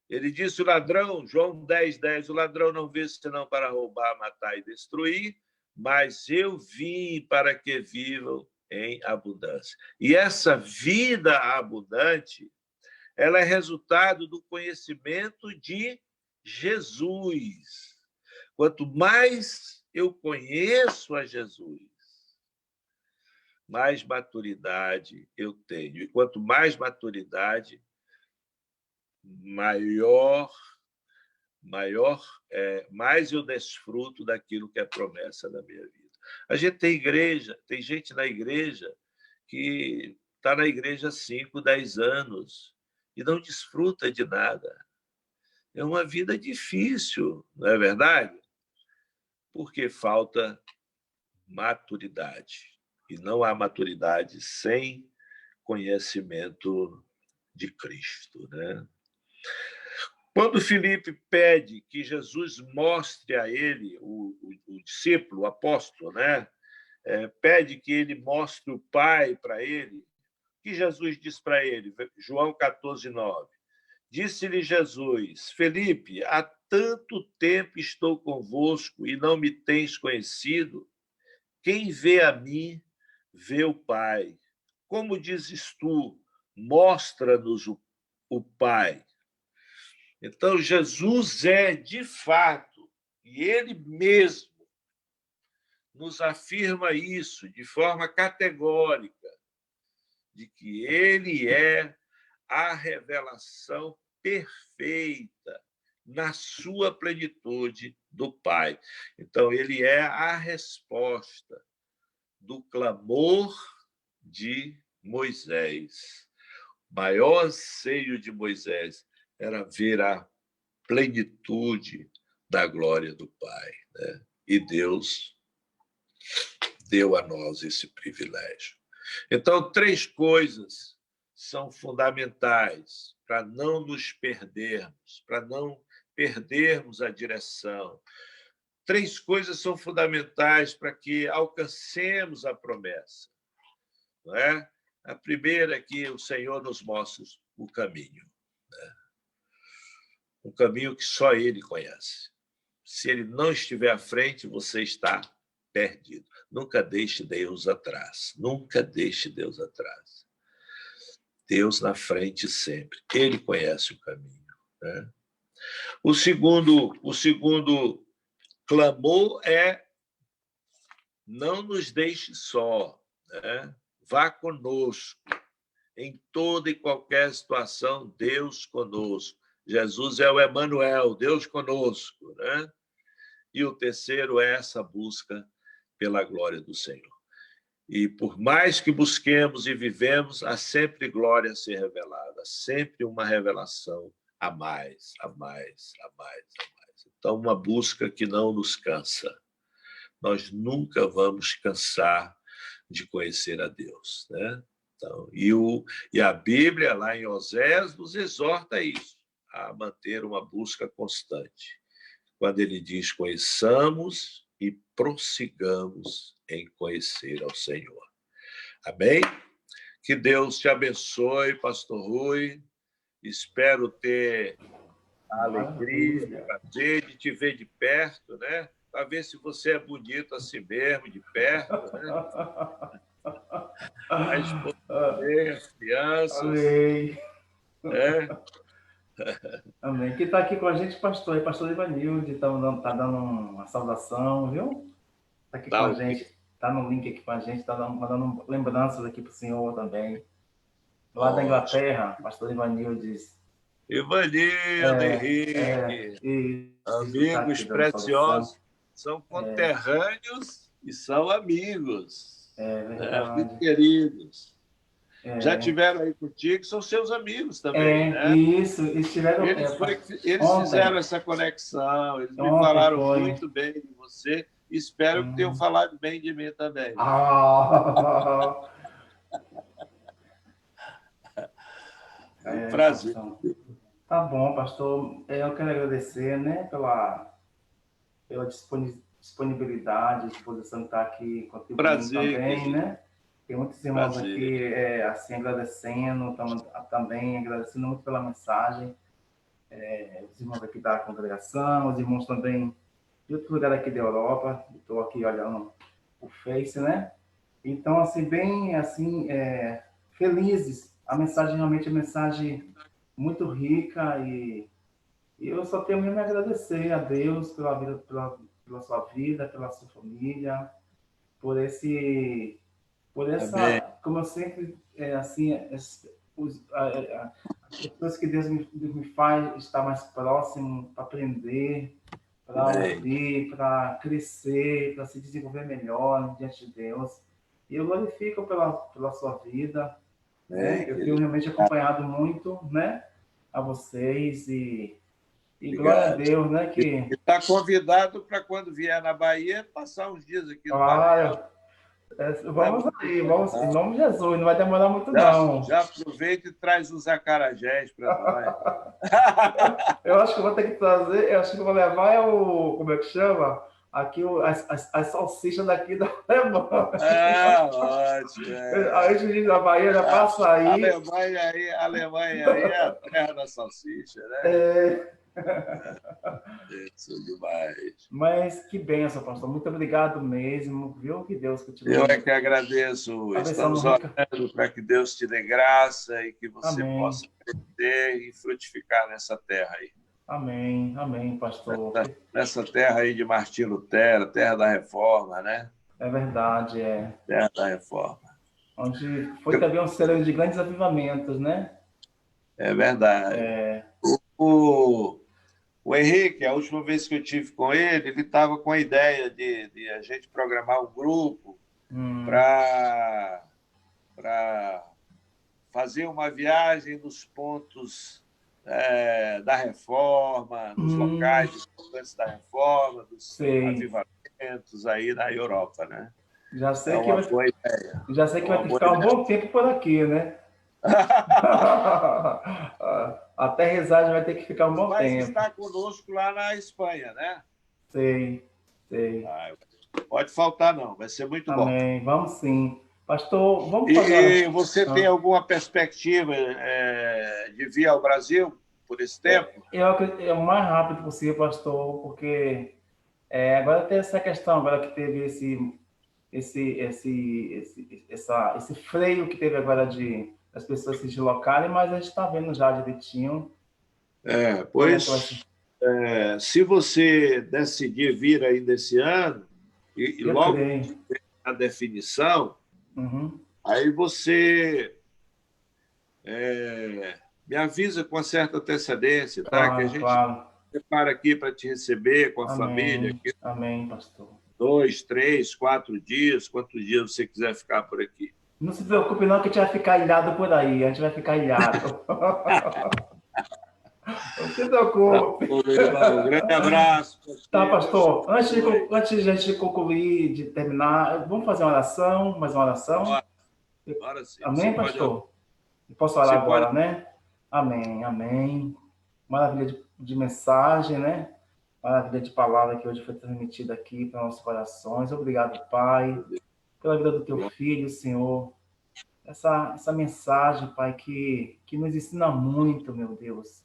Ele disse o ladrão, João 10:10, o ladrão não veio senão para roubar, matar e destruir, mas eu vim para que vivam em abundância. E essa vida abundante, ela é resultado do conhecimento de Jesus. Quanto mais eu conheço a Jesus, mais maturidade eu tenho. E quanto mais maturidade, mais eu desfruto daquilo que é promessa da minha vida. A gente tem gente na igreja que está na igreja há 5, 10 anos e não desfruta de nada. É uma vida difícil, não é verdade? Porque falta maturidade. E não há maturidade sem conhecimento de Cristo, né? Quando Filipe pede que Jesus mostre a ele, o discípulo, o apóstolo, né? Pede que ele mostre o Pai para ele, o que Jesus diz para ele? João 14:9. Disse-lhe Jesus: Filipe, há tanto tempo estou convosco e não me tens conhecido? Quem vê a mim, vê o Pai. Como dizes tu, mostra-nos o Pai. Então, Jesus é, de fato, e Ele mesmo nos afirma isso de forma categórica, de que Ele é a revelação perfeita na sua plenitude do Pai. Então, Ele é a resposta do clamor de Moisés. O maior anseio de Moisés era ver a plenitude da glória do Pai, né? E Deus deu a nós esse privilégio. Então, 3 coisas são fundamentais para não nos perdermos, para não perdermos a direção. 3 coisas são fundamentais para que alcancemos a promessa, não é? A primeira é que o Senhor nos mostra o caminho, né? Um caminho que só Ele conhece. Se Ele não estiver à frente, você está perdido. Nunca deixe Deus atrás. Nunca deixe Deus atrás. Deus na frente sempre. Ele conhece o caminho, né? O segundo clamor é: não nos deixe só, né? Vá conosco. Em toda e qualquer situação, Deus conosco. Jesus é o Emanuel, Deus conosco, né? E o terceiro é essa busca pela glória do Senhor. E por mais que busquemos e vivemos, há sempre glória a ser revelada, sempre uma revelação a mais, a mais, a mais, a mais. Então, uma busca que não nos cansa. Nós nunca vamos cansar de conhecer a Deus, né? Então, e a Bíblia, lá em Oséias, nos exorta a isso, a manter uma busca constante. Quando ele diz: conheçamos e prossigamos em conhecer ao Senhor. Amém? Que Deus te abençoe, pastor Rui. Espero ter a alegria, o prazer de te ver de perto, né? Para ver se você é bonito assim mesmo, de perto, né? A esposa, as crianças. Amém. Né? Amém. Quem está aqui com a gente, pastor, é pastor Ivanilde, tá dando uma saudação, viu? Está aqui com Tá a ok. gente, está no link aqui com a gente, está mandando lembranças aqui para o senhor também. Lá da Ótimo. Inglaterra, pastor Ivanilde diz. Ivanildo, Henrique, tá amigos aqui dando saudação. preciosos, são conterrâneos e são amigos. É verdade. Muito queridos. Já tiveram aí contigo, são seus amigos também, né? Isso, estiveram... Eles ontem, fizeram essa conexão, eles me ontem falaram foi. muito bem de você, espero que tenham falado bem de mim também. É um prazer. Pastor. Tá bom, pastor. Eu quero agradecer, né, pela disponibilidade, disposição de estar aqui contribuindo Prazer, também, querido. né? Tem muitos irmãos aqui assim agradecendo, também agradecendo muito pela mensagem. Os irmãos aqui da congregação, os irmãos também de outro lugar aqui da Europa. Estou aqui olhando o Face, né? Então, assim, bem assim, felizes. A mensagem realmente é uma mensagem muito rica e eu só tenho mesmo a agradecer a Deus pela vida, pela sua vida, pela sua família, por essa, Amém. como eu sempre, assim, as pessoas que Deus me faz estar mais próximo, para aprender, para ouvir, para crescer, para se desenvolver melhor diante de Deus. E eu glorifico pela sua vida, né? Eu tenho realmente acompanhado muito, né, a vocês e glória a Deus, né? Que está convidado para quando vier na Bahia passar uns dias aqui no Maranhão. Vamos aí, vamos em nome de Jesus, não vai demorar muito não. Já aproveita e traz os acarajés para nós. Eu acho que eu vou ter que trazer, eu acho que eu vou levar como é que chama? Aqui as salsichas daqui da Alemanha. Ótimo. A gente da Bahia já passa aí. A Alemanha aí é a terra da salsicha, né? Isso demais. Mas que benção, pastor. Muito obrigado mesmo, viu? Que Deus continue. Eu é que agradeço. Estamos orando para que Deus te dê graça e que você possa crescer e frutificar nessa terra aí. Amém, amém, pastor. Nessa terra aí de Martim Lutero, terra da Reforma, né? É verdade, Terra da Reforma. Onde foi também um celeiro de grandes avivamentos, né? É verdade. O Henrique, a última vez que eu tive com ele estava com a ideia de a gente programar um grupo para fazer uma viagem nos pontos da Reforma, nos locais importantes da Reforma, dos avivamentos aí na Europa, né? Já sei que vai ficar um bom tempo por aqui, né? A aterrissagem vai ter que ficar um bom tempo. Mas está conosco lá na Espanha, né? Sei. Pode faltar, não. Vai ser muito bom. Amém. Vamos sim. Pastor, vamos fazer... E você tem alguma perspectiva de vir ao Brasil por esse tempo? É o mais rápido possível, pastor, porque agora tem essa questão, agora que teve esse freio que teve agora as pessoas se deslocarem, mas a gente está vendo já direitinho. Se você decidir vir ainda esse ano, e logo a definição, aí você me avisa com uma certa antecedência, tá? Que a gente prepara aqui para te receber com a família. Aqui. Amém, pastor. 2, 3, 4 dias, quantos dias você quiser ficar por aqui. Não se preocupe não que a gente vai ficar ilhado por aí, a gente vai ficar ilhado. Não se preocupe. Um grande abraço. Tá, pastor. Antes de a gente concluir, de terminar, vamos fazer uma oração, mais uma oração? Ora sim. Amém, pastor? Posso orar agora, né? Amém. Maravilha de mensagem, né? Maravilha de palavra que hoje foi transmitida aqui para nossos corações. Obrigado, Pai, pela vida do teu filho, Senhor. essa mensagem, Pai, que nos ensina muito, meu Deus.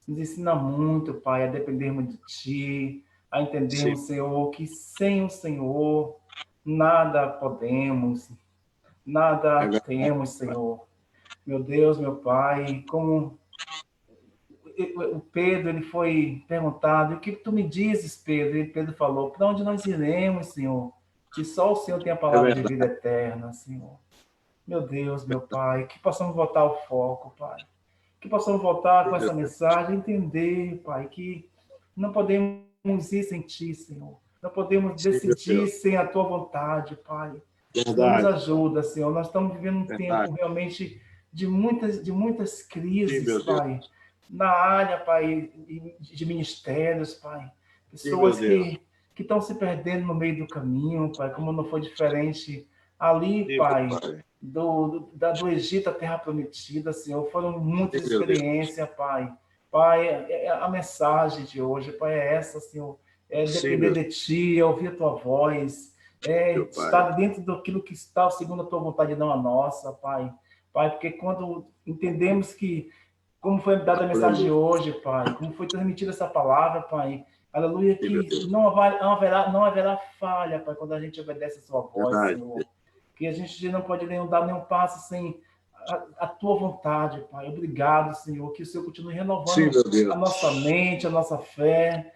Nos ensina muito, Pai, a dependermos de Ti, a Sim, entendermos, Senhor, que sem o Senhor nada podemos, é nada verdade. temos, Senhor. Meu Deus, meu Pai, como o Pedro ele foi perguntado, o que tu me dizes, Pedro? E Pedro falou, para onde nós iremos, Senhor? Se só o Senhor tem a É palavra de verdade. vida eterna, Senhor. Meu Deus, meu Pai, que possamos voltar ao foco, Pai. Que possamos voltar com Sim, essa meu Deus. mensagem, entender, Pai, que não podemos ir sem Ti, Senhor. Não podemos Sim, meu decidir Deus. sem a Tua vontade, Pai. Senhor, nos Verdade, ajuda, Senhor. Nós estamos vivendo um tempo verdade. realmente de muitas Sim, crises, meu Deus. Pai. Na área, Pai, de ministérios, Pai. Sim, meu Pessoas Deus. que estão se perdendo no meio do caminho, Pai, como não foi diferente ali, Sim, meu Pai, Pai. do Egito à Terra Prometida, Senhor. Foram Sim, muitas meu Deus. experiências, Pai. Pai, a mensagem de hoje, Pai, é essa, Senhor. É Sim, depender meu, de Ti, é ouvir a Tua voz, meu Pai. estar dentro daquilo que está segundo a Tua vontade, não a nossa, Pai. Pai, porque quando entendemos que, como foi dada a mensagem de Aleluia. hoje, Pai, como foi transmitida essa palavra, Pai, aleluia, Sim, meu que Deus. não haverá falha, Pai, quando a gente obedece a Sua voz, Verdade. Senhor. Que a gente não pode dar nenhum passo sem a Tua vontade, Pai. Obrigado, Senhor, que o Senhor continue Sim, renovando meu a nossa Deus. mente, a nossa fé,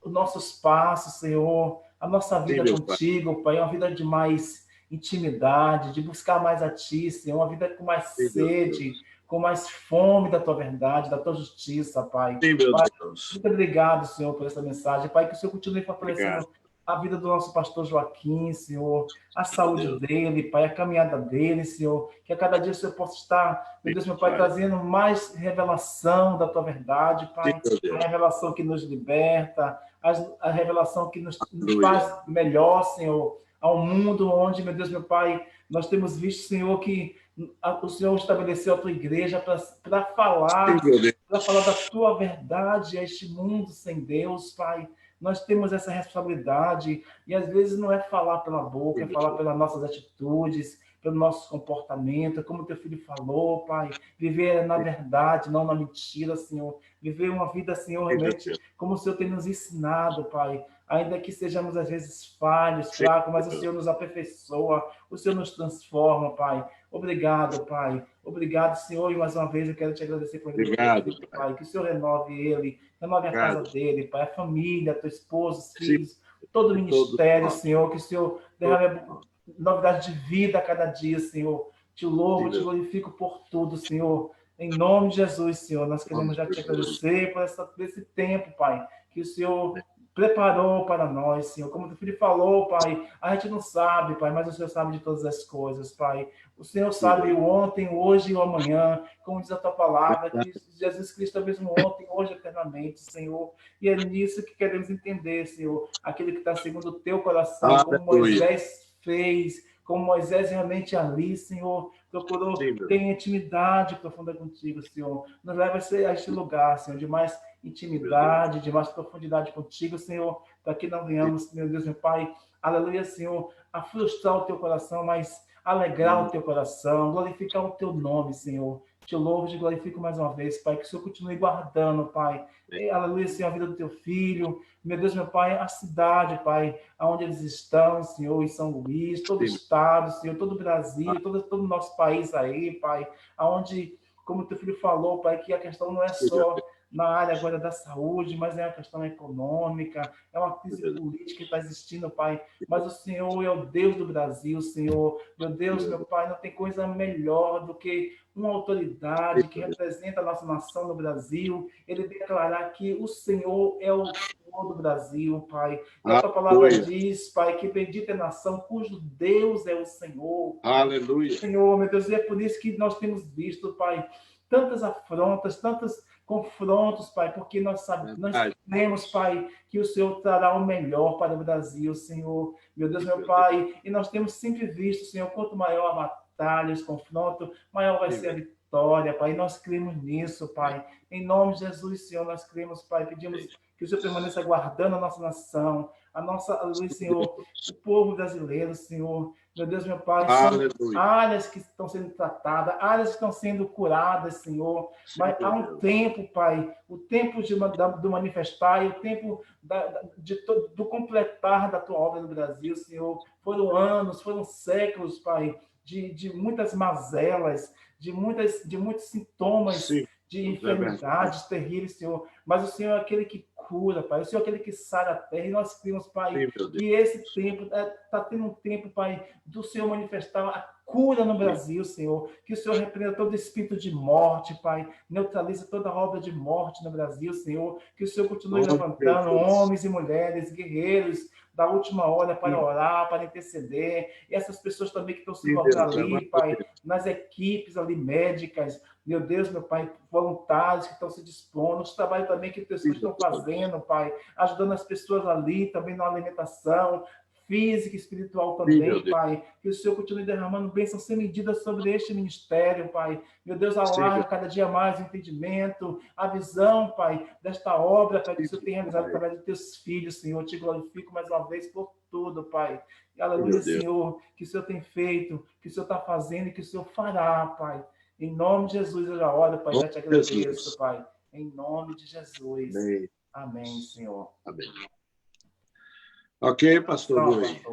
os nossos passos, Senhor, a nossa Sim, vida meu Pai. contigo, Pai, uma vida de mais intimidade, de buscar mais a Ti, Senhor, uma vida com mais Sim, meu sede, Deus. com mais fome da Tua verdade, da Tua justiça, Pai. Sim, meu Pai, Deus. muito obrigado, Senhor, por essa mensagem. Pai, que o Senhor continue Obrigado, fortalecendo a vida do nosso pastor Joaquim, Senhor, a meu saúde Deus. dele, Pai, a caminhada dele, Senhor, que a cada dia o Senhor possa estar, meu Sim, Deus, meu Pai, Pai. trazendo mais revelação da Tua verdade, Sim, Pai, meu a Deus. revelação que nos liberta, a revelação que nos Aleluia. faz melhor, Senhor, ao mundo onde, meu Deus, meu Pai, nós temos visto, Senhor, que o Senhor estabeleceu a Tua igreja Sim, meu Deus. para falar da Tua verdade a este mundo sem Deus, Pai. Nós temos essa responsabilidade e às vezes não é falar pela boca, Sim, é meu falar Deus. pelas nossas atitudes, pelo nosso comportamento, como teu filho falou, Pai, viver na verdade, não na mentira, Senhor, viver uma vida, Senhor, Sim, meu realmente Deus. como o Senhor tem nos ensinado, Pai, ainda que sejamos às vezes falhos, Sim, fracos, mas o meu Deus. Senhor nos aperfeiçoa, o Senhor nos transforma, Pai. Obrigado, Pai. Obrigado, Senhor, e mais uma vez eu quero te agradecer por vida do teu Obrigado, filho, Pai. Pai, que o Senhor renove ele, renove a casa Obrigado. dele, Pai, a família, tua esposa, os Sim, filhos, todo o de todos ministério, nós. Senhor, que o Senhor Todos derrame nós. novidade de vida a cada dia, Senhor. Te Sim, louvo, te meu glorifico por tudo, Senhor. Em nome de Jesus, Senhor, nós nome queremos já de te Jesus. agradecer por esse tempo, Pai, que o Senhor preparou para nós, Senhor. Como o filho falou, Pai, a gente não sabe, Pai, mas o Senhor sabe de todas as coisas, Pai. O Senhor Sim, sabe meu o ontem, o hoje e o amanhã, como diz a tua palavra, Deus. que Jesus Cristo é o mesmo ontem, hoje, eternamente, Senhor. E é nisso que queremos entender, Senhor, aquele que está segundo o teu coração, como Aleluia. Moisés fez, como Moisés realmente ali, Senhor, procurou Sim, meu ter Deus. intimidade profunda contigo, Senhor. Nos leva a este lugar, Senhor, de mais Meu Deus. intimidade, de mais profundidade contigo, Senhor, para que não Sim. venhamos, meu Deus, meu Pai, aleluia, Senhor, a frustrar o teu coração, mas alegrar o teu coração, glorificar o teu nome, Senhor. Te louvo, te glorifico mais uma vez, Pai, que o Senhor continue guardando, Pai. E, aleluia, Senhor, a vida do teu filho, meu Deus, meu Pai, a cidade, Pai, aonde eles estão, Senhor, em São Luís, todo o Sim, estado, Senhor, todo o Brasil, todo o nosso país aí, Pai, aonde, como o teu filho falou, Pai, que a questão não é meu só Deus. na área agora da saúde, mas é uma questão econômica, é uma Meu crise Deus. política que está existindo, Pai. Mas o Senhor é o Deus do Brasil, Senhor. Meu Deus, Meu meu Deus. Pai, não tem coisa melhor do que uma Sim, autoridade que meu Deus. representa a nossa nação no Brasil, ele declarar que o Senhor é o Senhor do Brasil, Pai. E a tua palavra Aleluia. diz, Pai, que bendita é a nação cujo Deus é o Senhor, Pai. Aleluia. Senhor, meu Deus, e é por isso que nós temos visto, Pai, tantas afrontas, tantos confrontos, Pai, porque nós Verdade. cremos, Pai, que o Senhor trará o melhor para o Brasil, Senhor. Meu Deus, Sim, meu meu Deus. Pai, e nós temos sempre visto, Senhor, quanto maior a batalha, os confrontos, maior vai Sim, ser a meu vitória, Pai. E nós cremos nisso, Deus. Pai. Em nome de Jesus, Senhor, nós cremos, Pai. Pedimos Sim. que o Senhor permaneça guardando a nossa nação, a nossa luz, Senhor, o povo brasileiro, Senhor. Meu Deus, meu Pai, Aleluia. são áreas que estão sendo tratadas, áreas que estão sendo curadas, Senhor. Sim, Mas há um Deus. tempo, Pai, o tempo do manifestar e o tempo do completar da Tua obra no Brasil, Senhor. Foram anos, foram séculos, Pai, de muitas mazelas, de muitos sintomas, Sim, de enfermidades terríveis, Senhor. Mas o Senhor é aquele que cura, Pai. O Senhor é aquele que sara a terra. E nós cremos, Pai, sim, que esse tempo está tendo um tempo, Pai, do Senhor manifestar a cura no Brasil, Senhor. Que o Senhor repreenda todo espírito de morte, Pai. Neutralize toda obra de morte no Brasil, Senhor. Que o Senhor continue levantando homens e mulheres, guerreiros da última hora para orar, para interceder. E essas pessoas também que estão se envolvendo ali, Pai, nas equipes ali médicas, meu Deus, meu Pai, voluntários que estão se dispondo, os trabalhos também que teus filhos estão fazendo, Pai, ajudando as pessoas ali também na alimentação física e espiritual também, Pai. Que o Senhor continue derramando bênçãos sem medida sobre este ministério, Pai. Meu Deus, alarga cada dia mais o entendimento, a visão, Pai, desta obra, Pai, que o Senhor tem realizado através dos teus filhos, Senhor. Eu te glorifico mais uma vez por tudo, Pai. E aleluia, Senhor, que o Senhor tem feito, que o Senhor está fazendo e que o Senhor fará, Pai. Em nome de Jesus, eu já oro, Pai, já te agradeço, Pai. Em nome de Jesus. Amém, Amém, Senhor. Amém. Ok, pastor Luiz.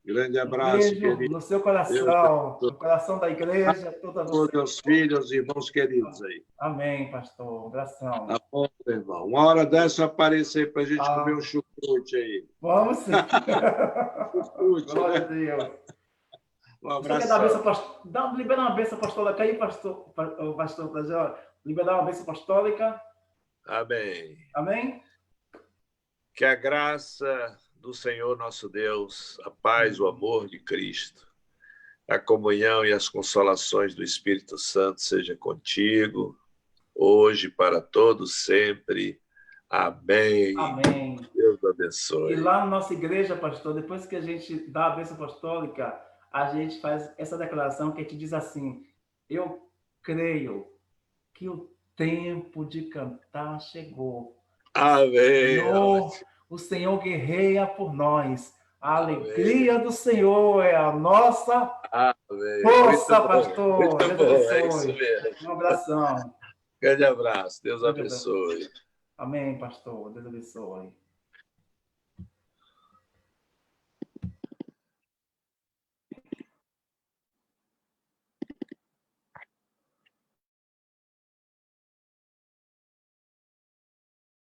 Grande abraço, querido. No seu coração, no coração da igreja, toda você. Todos os filhos e irmãos queridos aí. Amém, pastor. Abração. Tá bom, irmão. Uma hora dessa aparecer para a gente comer um chucrute aí. Vamos sim. Glória a Deus. Um abraço. Libera uma bênção apostólica aí, pastor Trajano. Liberar uma bênção apostólica. Amém. Amém. Que a graça do Senhor nosso Deus, a paz, o amor de Cristo, a comunhão e as consolações do Espírito Santo seja contigo, hoje, para todos, sempre. Amém. Amém. Deus abençoe. E lá na nossa igreja, pastor, depois que a gente dá a bênção apostólica, a gente faz essa declaração que a gente diz assim: eu creio que o tempo de cantar chegou. Amém. O Senhor guerreia por nós. A alegria do Senhor é a nossa força, pastor. Muito bom. É isso mesmo. Um abração. Grande abraço. Deus abençoe. Amém, pastor. Deus abençoe.